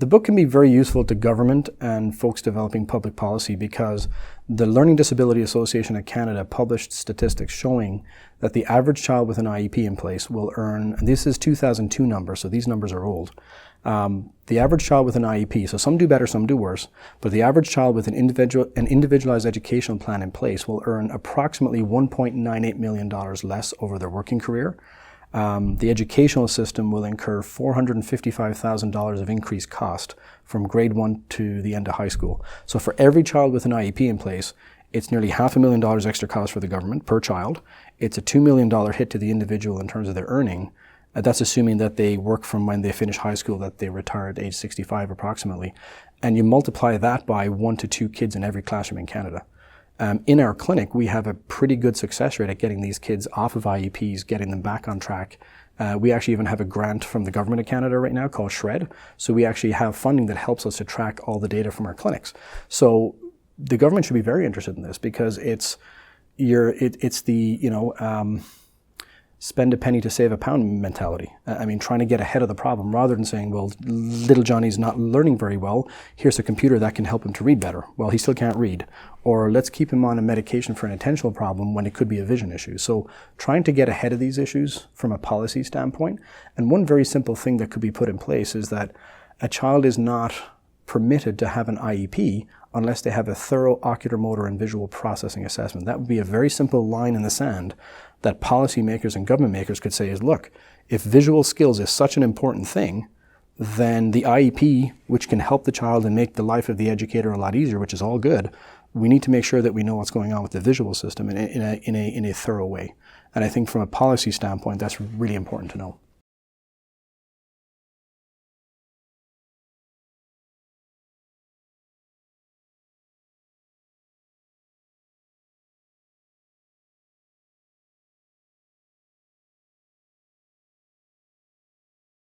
The book can be very useful to government and folks developing public policy because the Learning Disability Association of Canada published statistics showing that the average child with an IEP in place will earn, and this is 2002 numbers, so these numbers are old. The average child with an IEP, so some do better, some do worse, but the average child with an individualized educational plan in place will earn approximately $1.98 million less over their working career. The educational system will incur $455,000 of increased cost from grade 1 to the end of high school. So for every child with an IEP in place, it's nearly $500,000 extra cost for the government per child. It's a $2 million hit to the individual in terms of their earning. That's assuming that they work from when they finish high school, that they retire at age 65 approximately. And you multiply that by 1 to 2 kids in every classroom in Canada. In our clinic, we have a pretty good success rate at getting these kids off of IEPs, getting them back on track. We actually even have a grant from the Government of Canada right now called SHRED. So we actually have funding that helps us to track all the data from our clinics. So the government should be very interested in this because it's the, spend a penny to save a pound mentality. I mean, trying to get ahead of the problem rather than saying, well, little Johnny's not learning very well. Here's a computer that can help him to read better. Well, he still can't read. Or let's keep him on a medication for an attentional problem when it could be a vision issue. So trying to get ahead of these issues from a policy standpoint. And one very simple thing that could be put in place is that a child is not permitted to have an IEP unless they have a thorough ocular, motor, and visual processing assessment. That would be a very simple line in the sand that policymakers and government makers could say is, look, if visual skills is such an important thing, then the IEP, which can help the child and make the life of the educator a lot easier, which is all good, we need to make sure that we know what's going on with the visual system in a thorough way. And I think from a policy standpoint, that's really important to know.